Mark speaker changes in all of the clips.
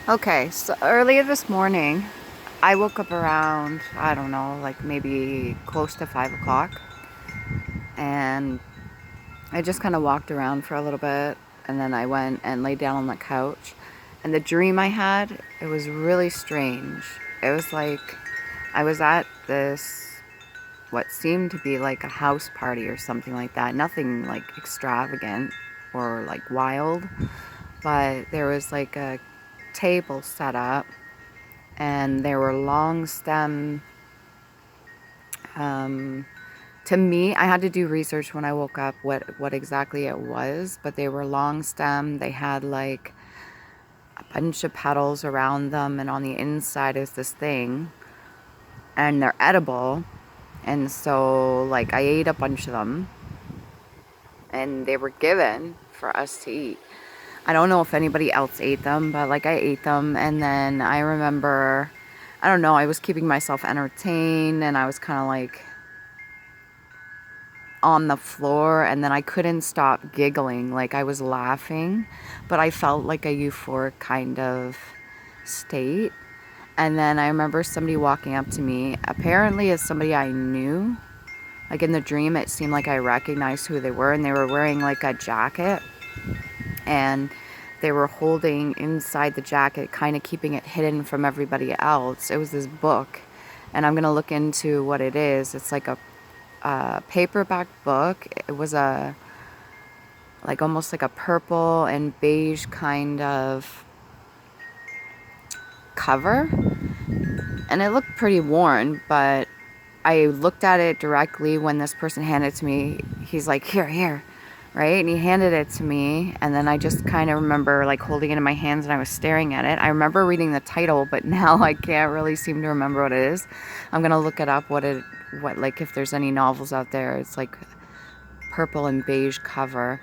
Speaker 1: Okay, so earlier this morning, I woke up around, I don't know, like maybe close to 5 o'clock. And I just kind of walked around for a little bit. And then I went and laid down on the couch. And the dream I had, it was really strange. It was like I was at this, what seemed to be like a house party or something like that. Nothing like extravagant or like wild. But there was like a table set up, and there were long stem, to me, I had to do research when I woke up what exactly it was, but they were long stem. They had like a bunch of petals around them, and on the inside is this thing, and they're edible. And so like I ate a bunch of them, and they were given for us to eat. I don't know if anybody else ate them, but like I ate them. And then I remember, I don't know, I was keeping myself entertained, and I was kind of like on the floor, and then I couldn't stop giggling. Like I was laughing, but I felt like a euphoric kind of state. And then I remember somebody walking up to me, apparently as somebody I knew. Like in the dream, it seemed like I recognized who they were, and they were wearing like a jacket, and they were holding inside the jacket, kind of keeping it hidden from everybody else. It was this book, and I'm gonna look into what it is. It's like a paperback book. It was like almost like a purple and beige kind of cover, and it looked pretty worn, but I looked at it directly when this person handed it to me. He's like, here, right? And he handed it to me, and then I just kind of remember like holding it in my hands, and I was staring at it. I remember reading the title, but now I can't really seem to remember what it is. I'm gonna look it up, what like if there's any novels out there. It's like purple and beige cover.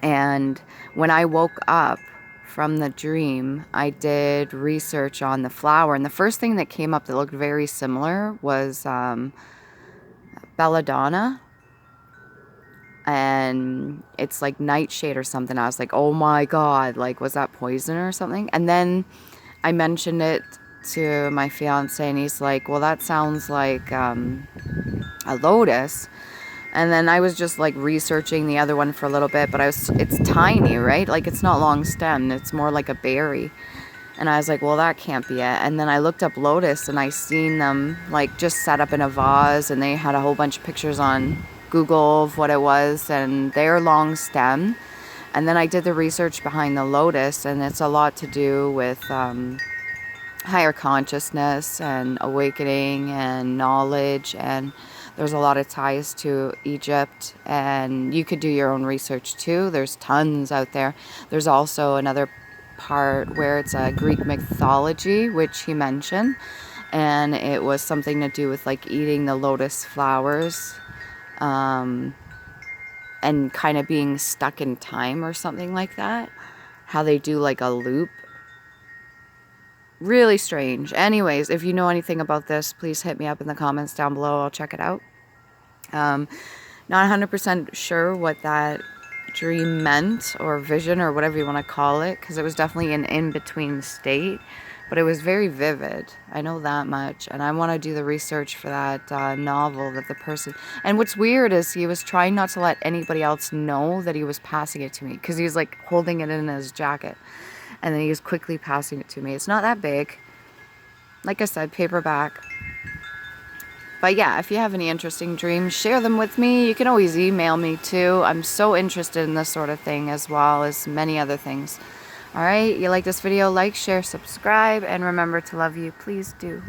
Speaker 1: And when I woke up from the dream, I did research on the flower, and the first thing that came up that looked very similar was belladonna, and it's like nightshade or something. I was like, oh my god, like was that poison or something? And then I mentioned it to my fiance, and he's like, well, that sounds like a lotus. And then I was just like researching the other one for a little bit, but it's tiny, right? Like it's not long stemmed, it's more like a berry. And I was like, well, that can't be it. And then I looked up lotus, and I seen them like just set up in a vase, and they had a whole bunch of pictures on Google of what it was, and they're long stem. And then I did the research behind the lotus, and it's a lot to do with higher consciousness and awakening and knowledge, and there's a lot of ties to Egypt, and you could do your own research too. There's tons out there. There's also another part where it's a Greek mythology, which he mentioned, and it was something to do with like eating the lotus flowers, and kind of being stuck in time or something like that. How they do like a loop. Really strange. Anyways, if you know anything about this, please hit me up in the comments down below. I'll check it out. Not 100% sure what that dream meant, or vision, or whatever you want to call it, because it was definitely an in-between state, but it was very vivid. I know that much, and I want to do the research for that novel that the person... And what's weird is he was trying not to let anybody else know that he was passing it to me, because he was like holding it in his jacket, and then he was quickly passing it to me. It's not that big. Like I said, paperback. But yeah, if you have any interesting dreams, share them with me. You can always email me too. I'm so interested in this sort of thing, as well as many other things. Alright, you like this video, like, share, subscribe, and remember to love you. Please do.